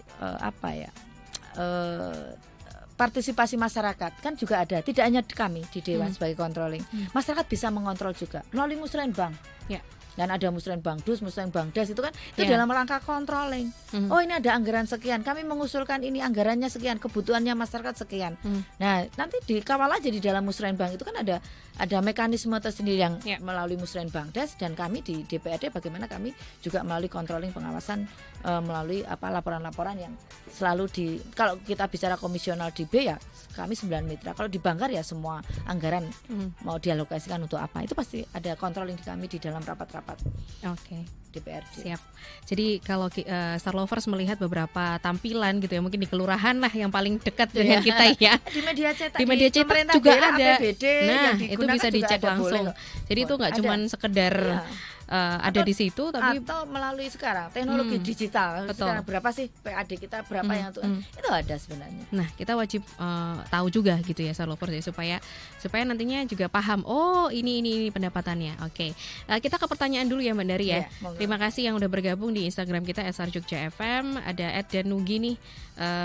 Speaker 2: partisipasi masyarakat kan juga ada, tidak hanya kami di Dewan sebagai controlling, masyarakat bisa mengontrol juga melalui musrenbang. Dan ada musrenbangdus, musrenbangdes itu kan itu dalam rangka controlling. Oh ini ada anggaran sekian, kami mengusulkan ini anggarannya sekian, kebutuhannya masyarakat sekian. Nah nanti dikawal aja di dalam musrenbang itu kan ada mekanisme tersendiri yang melalui musrenbangdes, dan kami di DPRD bagaimana kami juga melalui controlling pengawasan melalui laporan-laporan yang selalu kalau kita bicara komisional di B ya kami 9 mitra, kalau di Banggar ya semua anggaran mau dialokasikan untuk apa itu pasti ada controlling di kami di dalam rapat-rapat.
Speaker 1: Oke.
Speaker 2: DPRD.
Speaker 1: Siap. Jadi kalau Star Lovers melihat beberapa tampilan gitu ya, mungkin di kelurahan lah yang paling dekat dengan kita ya.
Speaker 2: Di media cetak.
Speaker 1: Di media cetak juga ada.
Speaker 2: APBD
Speaker 1: nah itu bisa dicek langsung. Jadi itu nggak cuma sekedar ada di situ, tapi
Speaker 2: atau melalui sekarang teknologi digital. Sekarang berapa sih PAD kita, berapa yang untuk itu ada sebenarnya.
Speaker 1: Nah kita wajib tahu juga gitu ya Star Lovers ya, supaya nantinya juga paham. Oh ini pendapatannya. Oke. Kita ke pertanyaan dulu ya Mbak Dari ya. Terima kasih yang udah bergabung di Instagram kita @sarjogja_fm. Ada @danugi nih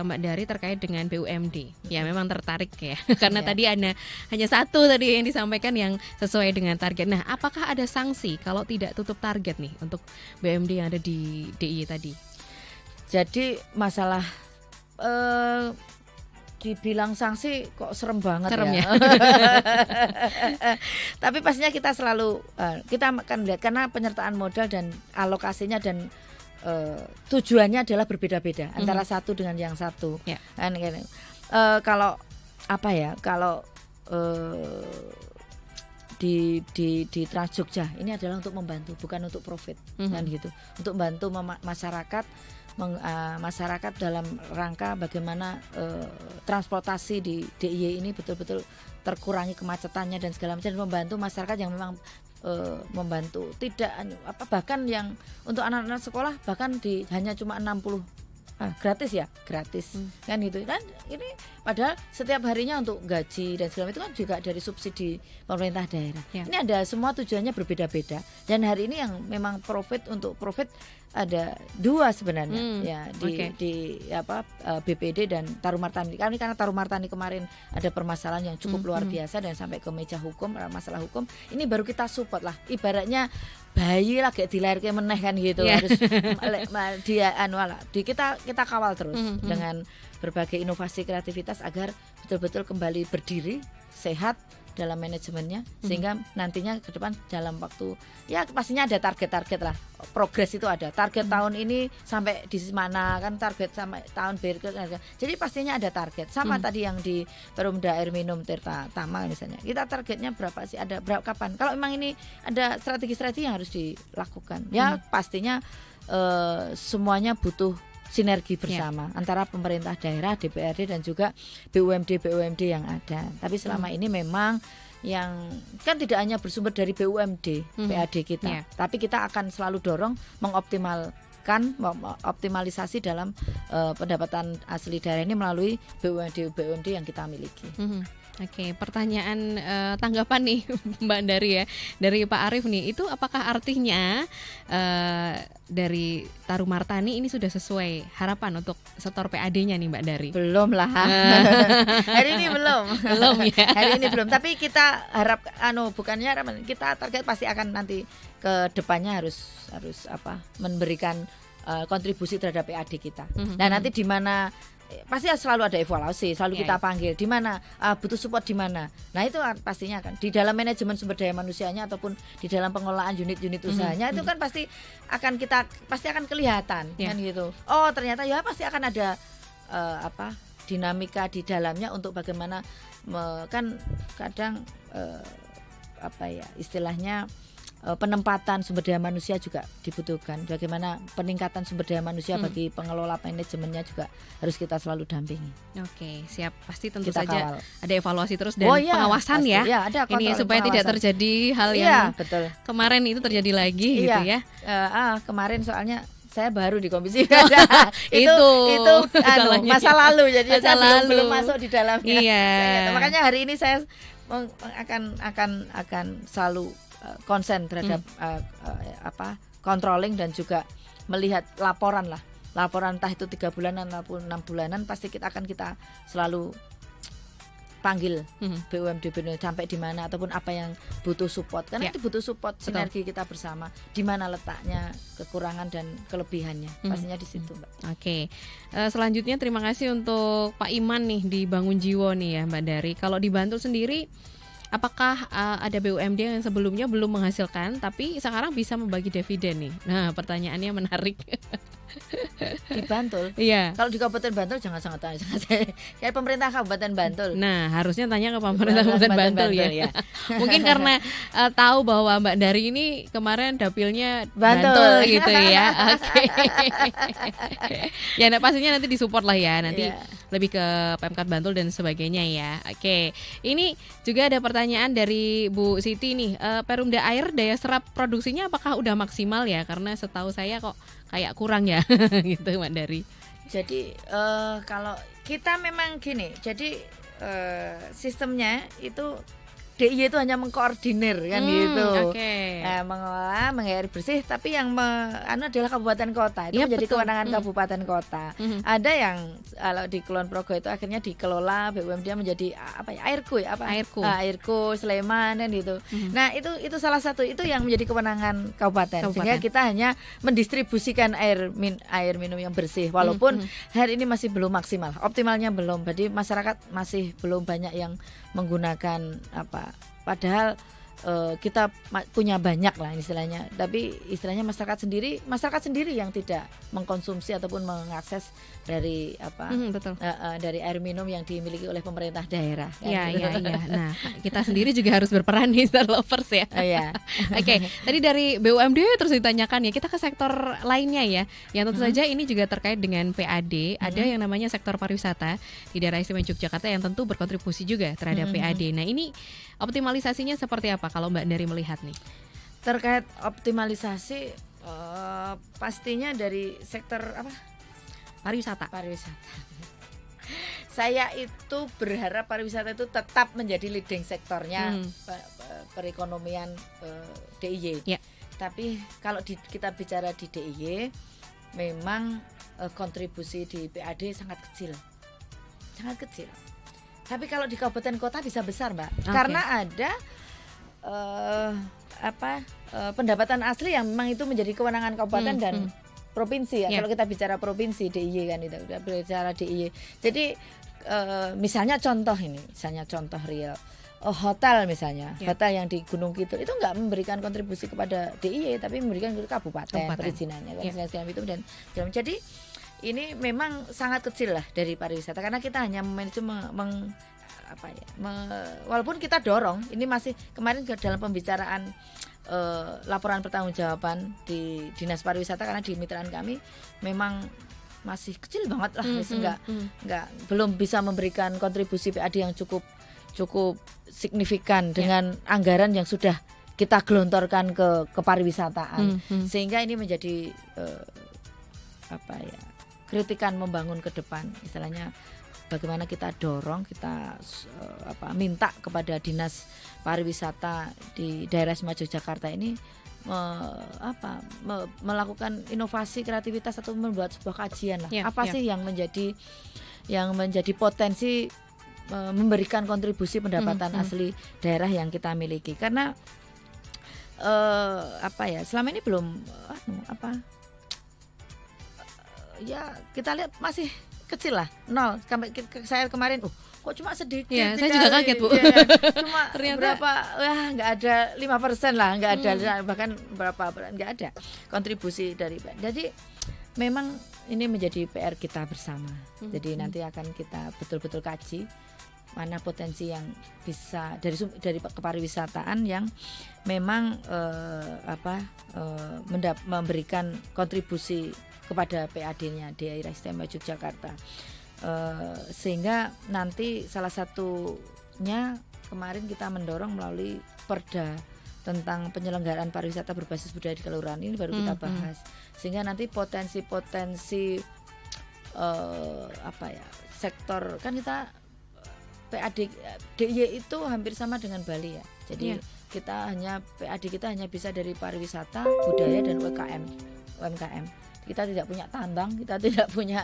Speaker 1: Mbak Dari terkait dengan BUMD. Ya memang tertarik ya karena tadi hanya satu tadi yang disampaikan yang sesuai dengan target. Nah apakah ada sanksi kalau tidak tutup target nih untuk BUMD yang ada di DIY tadi?
Speaker 2: Jadi masalah dibilang sanksi kok serem banget ya. Tapi pastinya kita selalu kita akan lihat karena penyertaan modal dan alokasinya dan tujuannya adalah berbeda-beda antara satu dengan yang satu. Kan kalau di Trans Jogja ini adalah untuk membantu, bukan untuk profit kan gitu. Untuk membantu masyarakat masyarakat dalam rangka bagaimana transportasi di DIY ini betul-betul terkurangi kemacetannya dan segala macam, membantu masyarakat yang memang membantu tidak bahkan yang untuk anak-anak sekolah bahkan hanya cuma 60 gratis kan gitu kan, ini padahal setiap harinya untuk gaji dan segala itu kan juga dari subsidi pemerintah daerah. Ini ada semua tujuannya berbeda-beda, dan hari ini yang memang profit ada dua sebenarnya di BPD dan Tarumartani. Karena Tarumartani kemarin ada permasalahan yang cukup luar biasa dan sampai ke meja hukum, masalah hukum. Ini baru kita support lah. Ibaratnya bayi lah kayak dilahirkan meneh kan gitu. Harus kita kawal terus dengan berbagai inovasi kreativitas agar betul-betul kembali berdiri sehat dalam manajemennya, sehingga nantinya ke depan dalam waktu ya pastinya ada target-target lah, progres itu ada target tahun ini sampai di mana kan, target sampai tahun berikutnya, jadi pastinya ada target sama tadi yang di Perumda Air Minum Tirta Tama misalnya, kita targetnya berapa sih, ada berapa, kapan, kalau memang ini ada strategi-strategi yang harus dilakukan ya pastinya semuanya butuh sinergi bersama antara pemerintah daerah, DPRD dan juga BUMD yang ada. Tapi selama ini memang yang kan tidak hanya bersumber dari BUMD, PAD kita, tapi kita akan selalu dorong optimalisasi dalam pendapatan asli daerah ini melalui BUMD yang kita miliki.
Speaker 1: Oke, pertanyaan tanggapan nih Mbak Dari ya, dari Pak Arief nih, itu apakah artinya dari Tarumartani ini sudah sesuai harapan untuk setor PAD-nya nih Mbak Dari?
Speaker 2: Belum lah, hari ini belum ya. Hari ini belum, tapi kita harap bukannya harapan, kita target pasti akan nanti ke depannya harus memberikan kontribusi terhadap PAD kita. Nah nanti di mana pasti selalu ada evaluasi, selalu kita panggil di mana butuh support di mana. Nah itu pastinya kan di dalam manajemen sumber daya manusianya ataupun di dalam pengelolaan unit-unit usahanya itu kan pasti akan kelihatan kan gitu. Oh ternyata ya pasti akan ada dinamika di dalamnya untuk bagaimana kan kadang istilahnya penempatan sumber daya manusia juga dibutuhkan. Bagaimana peningkatan sumber daya manusia bagi pengelola manajemennya juga harus kita selalu dampingi.
Speaker 1: Oke, siap. Pasti tentu
Speaker 2: kita
Speaker 1: saja
Speaker 2: kawal.
Speaker 1: Ada evaluasi terus dan pengawasan
Speaker 2: pasti.
Speaker 1: ya.
Speaker 2: Ada
Speaker 1: ini supaya
Speaker 2: pengawasan.
Speaker 1: tidak terjadi hal yang
Speaker 2: betul.
Speaker 1: Kemarin itu terjadi lagi gitu ya.
Speaker 2: Kemarin soalnya saya baru di komisi.
Speaker 1: itu
Speaker 2: masa lalu, jadi
Speaker 1: masa
Speaker 2: saya belum masuk di dalamnya.
Speaker 1: Iya.
Speaker 2: Makanya hari ini saya akan selalu konsen terhadap controlling dan juga melihat laporan entah itu 3 bulanan ataupun 6 bulanan, pasti kita selalu panggil BUMD sampai di mana ataupun apa yang butuh support, karena itu butuh support, sinergi kita bersama, di mana letaknya kekurangan dan kelebihannya, pastinya di situ, Mbak.
Speaker 1: Oke. Selanjutnya terima kasih untuk Pak Iman nih di Bangun Jiwo nih ya, Mbak Dari. Kalau di Bantul sendiri, apakah ada BUMD yang sebelumnya belum menghasilkan tapi sekarang bisa membagi dividen nih? Nah, pertanyaannya menarik.
Speaker 2: Di Bantul?
Speaker 1: Iya.
Speaker 2: Kalau di Kabupaten Bantul jangan tanya kayak pemerintah Kabupaten Bantul.
Speaker 1: Nah, harusnya tanya ke pemerintah Kabupaten Bantul ya. Mungkin karena tahu bahwa Mbak Dari ini kemarin dapilnya Bantul gitu ya. Oke. Ya, pastinya nanti disupport lah ya. Nanti lebih ke Pemkab Bantul dan sebagainya ya. Oke. Ini juga ada pertanyaan dari Bu Siti nih. Perumda Air daya serap produksinya apakah udah maksimal ya? Karena setahu saya kok kayak kurang ya gitu Mbak Dari.
Speaker 2: Jadi kalau kita memang gini, jadi sistemnya itu DIY itu hanya mengkoordinir kan gitu. Mengelola, mengair bersih, tapi yang adalah kabupaten kota. Itu menjadi kewenangan kabupaten kota. Ada yang kalau di Kulon Progo itu akhirnya dikelola BUMD menjadi Airku Sleman kan gitu. Nah, itu salah satu, itu yang menjadi kewenangan kabupaten. Sehingga kita hanya mendistribusikan air minum yang bersih, walaupun hari ini masih belum maksimal. Optimalnya belum. Jadi masyarakat masih belum banyak yang menggunakan padahal kita punya banyak lah istilahnya, tapi istilahnya masyarakat sendiri yang tidak mengkonsumsi ataupun mengakses dari dari air minum yang dimiliki oleh pemerintah daerah.
Speaker 1: Iya. Nah, kita sendiri juga harus berperan nih, Star Lovers ya. Oke, tadi dari BUMD terus ditanyakan ya, kita ke sektor lainnya ya, yang tentu saja ini juga terkait dengan PAD. Ada yang namanya sektor pariwisata di daerah istimewa Yogyakarta yang tentu berkontribusi juga terhadap PAD. Nah, ini optimalisasinya seperti apa kalau Mbak Dari melihat nih?
Speaker 2: Terkait optimalisasi pastinya dari sektor
Speaker 1: pariwisata.
Speaker 2: Saya itu berharap pariwisata itu tetap menjadi leading sektornya perekonomian DIY. Tapi kalau kita bicara di DIY, memang kontribusi di PAD sangat kecil. Tapi kalau di kabupaten kota bisa besar, Mbak. Karena ada pendapatan asli yang memang itu menjadi kewenangan kabupaten dan provinsi ya. Kalau kita bicara provinsi DIY kan itu, bicara DIY. Jadi misalnya contoh real. Hotel misalnya, hotel yang di Gunung Kidul itu nggak memberikan kontribusi kepada DIY, tapi memberikan ke kabupaten perizinannya kan itu. Dan jadi ini memang sangat kecil lah dari pariwisata, karena kita hanya walaupun kita dorong, ini masih kemarin dalam pembicaraan laporan pertanggungjawaban di Dinas Pariwisata, karena di mitraan kami memang masih kecil banget lah, belum bisa memberikan kontribusi PAD yang cukup signifikan dengan anggaran yang sudah kita gelontorkan ke pariwisataan, sehingga ini menjadi kritikan membangun ke depan, istilahnya bagaimana kita dorong, kita minta kepada Dinas Pariwisata di daerah istimewa Yogyakarta ini melakukan inovasi, kreativitas, atau membuat sebuah kajian lah, sih yang menjadi potensi memberikan kontribusi pendapatan asli daerah yang kita miliki. Karena selama ini belum kita lihat masih kecil lah, nol. Sampai saya kemarin kok cuma sedikit.
Speaker 1: Ya, saya juga kaget, Bu.
Speaker 2: Cuma berapa, nggak ada 5% lah, nggak ada, bahkan berapa, nggak ada kontribusi dari. Jadi memang ini menjadi PR kita bersama. Jadi nanti akan kita betul-betul kaji mana potensi yang bisa dari kepariwisataan yang memang memberikan kontribusi kepada PAD-nya di daerah istimewa Yogyakarta, sehingga nanti salah satunya kemarin kita mendorong melalui Perda tentang penyelenggaraan pariwisata berbasis budaya di kelurahan ini baru kita bahas. Sehingga nanti potensi-potensi sektor kan kita PAD DIY itu hampir sama dengan Bali ya. Jadi PAD kita hanya bisa dari pariwisata, budaya dan UMKM. Kita tidak punya tambang, kita tidak punya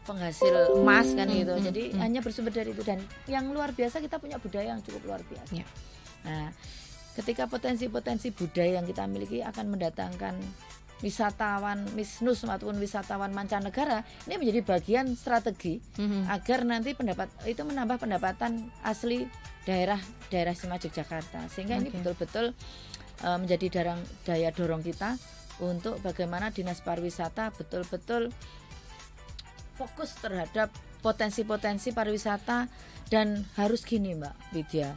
Speaker 2: penghasil emas kan gitu. Jadi hanya bersumber dari itu, dan yang luar biasa kita punya budaya yang cukup luar biasa. Nah, ketika potensi-potensi budaya yang kita miliki akan mendatangkan wisatawan MISNUS maupun wisatawan mancanegara, ini menjadi bagian strategi agar nanti itu menambah pendapatan asli daerah istimewa Yogyakarta, sehingga ini betul-betul menjadi daya dorong kita untuk bagaimana Dinas Pariwisata betul-betul fokus terhadap potensi-potensi pariwisata. Dan harus gini Mbak Widya,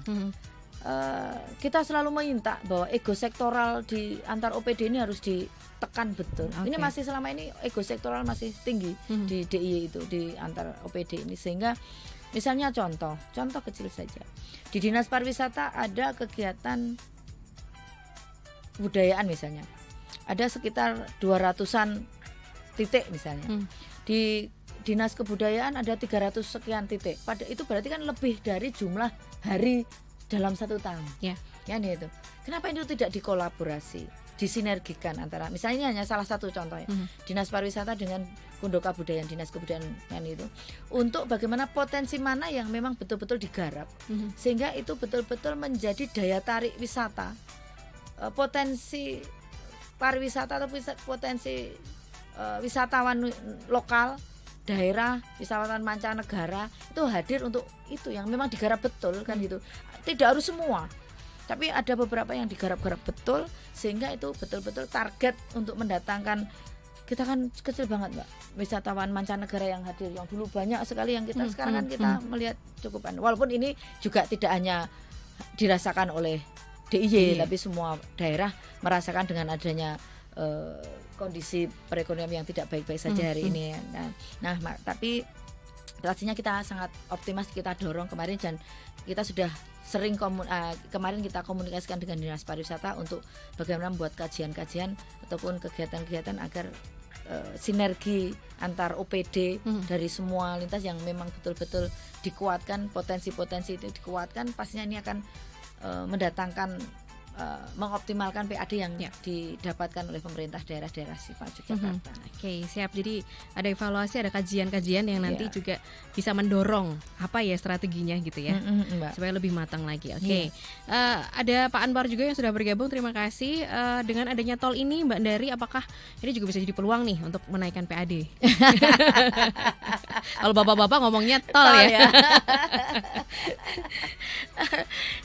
Speaker 2: kita selalu minta bahwa ego sektoral di antar OPD ini harus ditekan betul. Ini masih selama ini ego sektoral masih tinggi di DIY itu, di antar OPD ini, sehingga misalnya contoh kecil saja, di Dinas Pariwisata ada kegiatan budayaan misalnya, ada sekitar 200-an titik misalnya. Di Dinas Kebudayaan ada 300 sekian titik. Itu berarti kan lebih dari jumlah hari dalam satu tahun. Kan itu. Kenapa itu tidak dikolaborasi, disinergikan antara, misalnya hanya salah satu contoh ya, Dinas Pariwisata dengan Kundo Kabudayaan, Dinas Kebudayaan kan itu, untuk bagaimana potensi mana yang memang betul-betul digarap, sehingga itu betul-betul menjadi daya tarik wisata, potensi pariwisata atau potensi wisatawan lokal, daerah, wisatawan mancanegara itu hadir untuk itu yang memang digarap betul kan gitu. Tidak harus semua, tapi ada beberapa yang digarap-garap betul, sehingga itu betul-betul target untuk mendatangkan. Kita kan kecil banget Mbak, wisatawan mancanegara yang hadir, yang dulu banyak sekali, yang kita sekarang kan kita melihat cukupan. Walaupun ini juga tidak hanya dirasakan oleh DIY, tapi semua daerah merasakan dengan adanya kondisi perekonomian yang tidak baik-baik saja hari ini. Nah, tapi pastinya kita sangat optimis, kita dorong kemarin, dan kita sudah sering kemarin kita komunikasikan dengan Dinas Pariwisata untuk bagaimana membuat kajian-kajian ataupun kegiatan-kegiatan agar sinergi antar OPD dari semua lintas yang memang betul-betul dikuatkan, potensi-potensi itu dikuatkan, pastinya ini akan mendatangkan mengoptimalkan PAD yang didapatkan oleh pemerintah daerah-daerah sifat Yogyakarta.
Speaker 1: Oke, siap. Jadi ada evaluasi, ada kajian-kajian yang nanti juga bisa mendorong apa ya strateginya gitu ya, supaya lebih matang lagi. Oke. Ada Pak Anwar juga yang sudah bergabung. Terima kasih. Dengan adanya tol ini, Mbak Dari, apakah ini juga bisa jadi peluang nih untuk menaikkan PAD? Kalau bapak-bapak ngomongnya tol ya.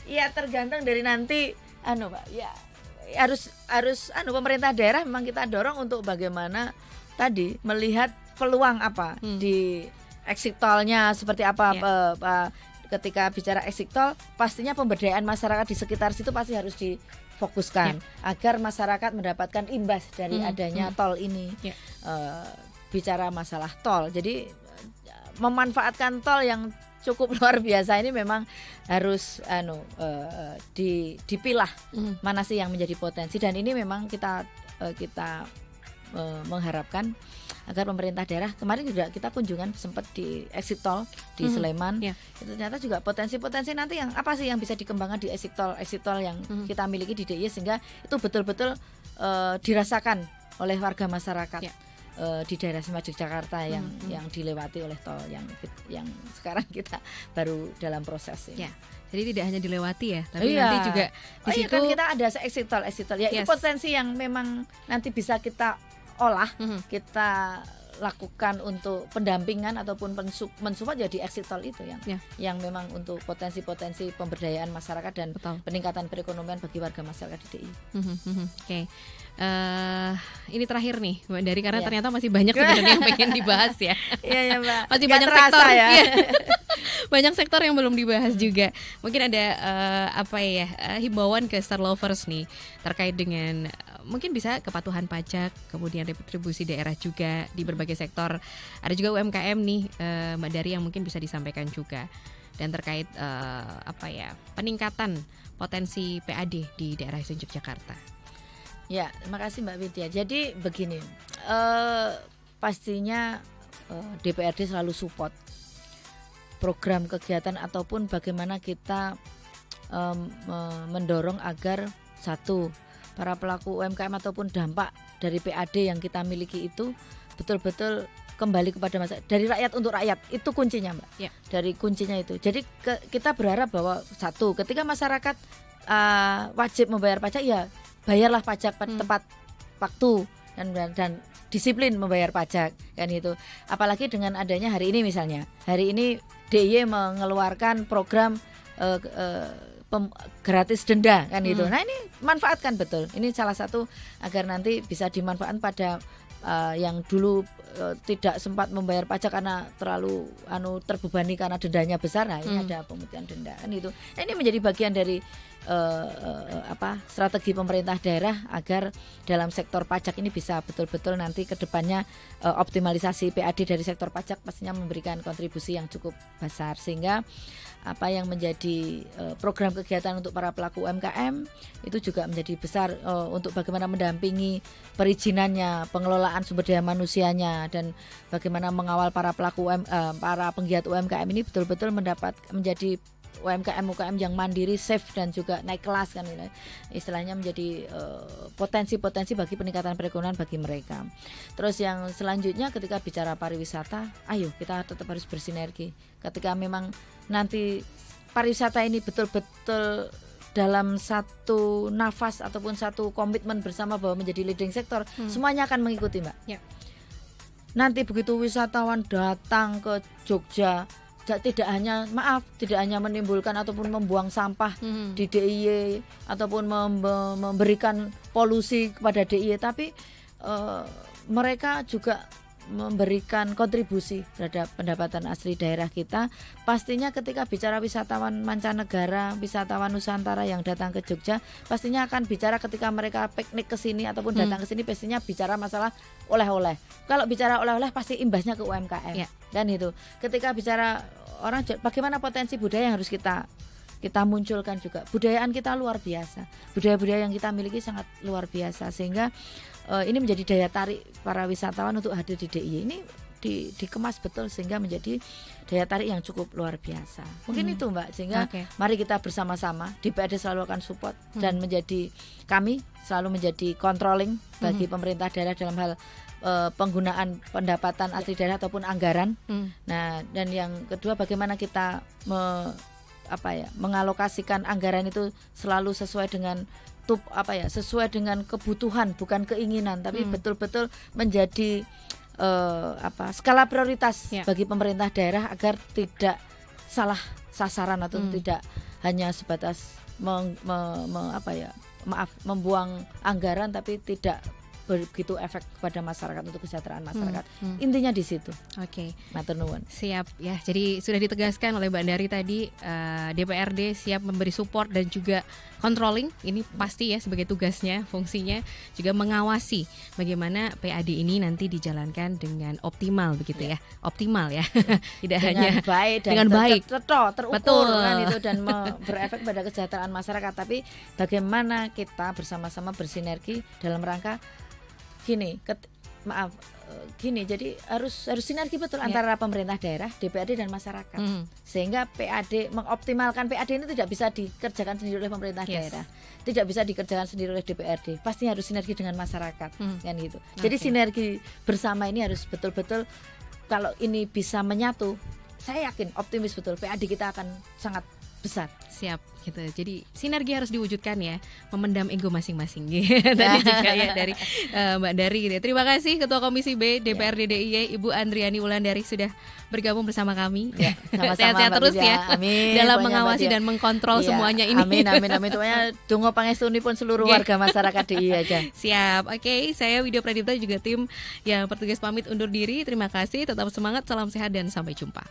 Speaker 2: Ya tergantung dari nanti. Pak, ya harus pemerintah daerah memang kita dorong untuk bagaimana tadi melihat peluang apa di exit tolnya seperti apa. Ketika bicara exit tol, pastinya pemberdayaan masyarakat di sekitar situ pasti harus difokuskan agar masyarakat mendapatkan imbas dari adanya tol ini. Bicara masalah tol, jadi memanfaatkan tol yang cukup luar biasa ini memang harus dipilah mana sih yang menjadi potensi, dan ini memang kita mengharapkan agar pemerintah daerah, kemarin juga kita kunjungan sempat di exit tol di Sleman, itu ternyata juga potensi-potensi nanti yang apa sih yang bisa dikembangkan di exit tol yang kita miliki di DIY, sehingga itu betul-betul dirasakan oleh warga masyarakat di daerah istimewa Yogyakarta yang dilewati oleh tol yang sekarang kita baru dalam proses ini.
Speaker 1: Jadi tidak hanya dilewati ya, tapi nanti juga di situ
Speaker 2: kan kita ada exit tol ya. Itu potensi yang memang nanti bisa kita olah, kita lakukan untuk pendampingan ataupun mensupport jadi exit tol itu yang memang untuk potensi-potensi pemberdayaan masyarakat dan peningkatan perekonomian bagi warga masyarakat di DIY.
Speaker 1: Oke. Ini terakhir nih Mbak Dari, karena ternyata masih banyak sebenarnya yang pengen dibahas ya.
Speaker 2: Iya Mbak.
Speaker 1: Masih banyak sektor ya. Banyak sektor yang belum dibahas juga. Mungkin ada himbauan ke Star Lovers nih terkait dengan mungkin bisa kepatuhan pajak, kemudian retribusi daerah juga di berbagai sektor. Ada juga UMKM nih, Mbak Dari, yang mungkin bisa disampaikan juga. Dan terkait peningkatan potensi PAD di daerah istimewa Yogyakarta.
Speaker 2: Ya, terima kasih Mbak Widya. Jadi begini, pastinya DPRD selalu support program kegiatan ataupun bagaimana kita mendorong agar satu, para pelaku UMKM ataupun dampak dari PAD yang kita miliki itu betul-betul kembali kepada masyarakat, dari rakyat untuk rakyat, itu kuncinya Mbak.
Speaker 1: Ya.
Speaker 2: Dari kuncinya itu. Jadi kita berharap bahwa satu, ketika masyarakat wajib membayar pajak, ya bayarlah pajak tepat waktu dan disiplin membayar pajak, kan itu. Apalagi dengan adanya hari ini misalnya, hari ini DIY mengeluarkan program gratis denda, kan itu. Nah ini manfaatkan betul. Ini salah satu agar nanti bisa dimanfaatkan pada yang dulu tidak sempat membayar pajak karena terlalu terbebani karena dendanya besar. Nah ini ada pemutihan denda, kan itu. Nah, ini menjadi bagian dari strategi pemerintah daerah agar dalam sektor pajak ini bisa betul-betul nanti ke depannya optimalisasi PAD dari sektor pajak pastinya memberikan kontribusi yang cukup besar, sehingga apa yang menjadi program kegiatan untuk para pelaku UMKM itu juga menjadi besar, untuk bagaimana mendampingi perizinannya, pengelolaan sumber daya manusianya, dan bagaimana mengawal para pelaku para penggiat UMKM ini betul-betul menjadi UMKM yang mandiri, safe, dan juga naik kelas, kan istilahnya menjadi potensi-potensi bagi peningkatan perekonomian bagi mereka. Terus yang selanjutnya ketika bicara pariwisata, ayo kita tetap harus bersinergi. Ketika memang nanti pariwisata ini betul-betul dalam satu nafas ataupun satu komitmen bersama bahwa menjadi leading sektor, semuanya akan mengikuti Mbak.
Speaker 1: Ya.
Speaker 2: Nanti begitu wisatawan datang ke Jogja, tidak hanya menimbulkan ataupun membuang sampah di DIY ataupun memberikan polusi kepada DIY, tapi mereka juga memberikan kontribusi terhadap pendapatan asli daerah kita. Pastinya ketika bicara wisatawan mancanegara, wisatawan Nusantara yang datang ke Jogja, pastinya akan bicara ketika mereka piknik ke sini ataupun datang ke sini, pastinya bicara masalah oleh-oleh. Kalau bicara oleh-oleh pasti imbasnya ke UMKM, kan itu. Ketika bicara orang, bagaimana potensi budaya yang harus kita munculkan juga. Budayaan kita luar biasa, budaya-budaya yang kita miliki sangat luar biasa, sehingga ini menjadi daya tarik para wisatawan untuk hadir di DIY. Ini dikemas betul sehingga menjadi daya tarik yang cukup luar biasa. Mungkin itu Mbak, sehingga mari kita bersama-sama, DPRD selalu akan support dan kami selalu menjadi controlling bagi pemerintah daerah dalam hal penggunaan pendapatan asli daerah ataupun anggaran. Nah, dan yang kedua bagaimana kita mengalokasikan anggaran itu selalu sesuai dengan sesuai dengan kebutuhan, bukan keinginan, tapi betul-betul menjadi skala prioritas bagi pemerintah daerah agar tidak salah sasaran atau tidak hanya sebatas membuang anggaran tapi tidak begitu efek kepada masyarakat untuk kesejahteraan masyarakat. Intinya di situ.
Speaker 1: Oke.
Speaker 2: Matur nuwun.
Speaker 1: Siap ya. Jadi sudah ditegaskan oleh Mbak Dari tadi, DPRD siap memberi support dan juga controlling. Ini pasti ya sebagai tugasnya, fungsinya juga mengawasi bagaimana PAD ini nanti dijalankan dengan optimal begitu ya. Optimal ya. Tidak
Speaker 2: dengan
Speaker 1: hanya
Speaker 2: baik dan
Speaker 1: dengan baik.
Speaker 2: Terukur.
Speaker 1: Betul.
Speaker 2: Kan itu, dan berefek pada kesejahteraan masyarakat, tapi bagaimana kita bersama-sama bersinergi dalam rangka jadi harus sinergi betul antara pemerintah daerah, DPRD dan masyarakat, sehingga PAD, mengoptimalkan PAD ini tidak bisa dikerjakan sendiri oleh pemerintah daerah, tidak bisa dikerjakan sendiri oleh DPRD, pasti harus sinergi dengan masyarakat, kan gitu. Jadi sinergi bersama ini harus betul-betul, kalau ini bisa menyatu, saya yakin optimis betul PAD kita akan sangat besar.
Speaker 1: Siap gitu. Jadi sinergi harus diwujudkan ya, memendam ego masing-masing. Tadi juga ya dari Mbak Dari gitu. Terima kasih Ketua Komisi B DPRD DIY Ibu Andriani Wulandari sudah bergabung bersama kami. Sehat-sehat terus ya.
Speaker 2: Amin.
Speaker 1: Dalam mengawasi dan mengkontrol semuanya ini.
Speaker 2: Amin. Pokoknya dongo pangestunipun seluruh warga masyarakat DIY aja.
Speaker 1: Siap. Oke, saya Widya Pradipta juga tim yang bertugas pamit undur diri. Terima kasih, tetap semangat, salam sehat dan sampai jumpa.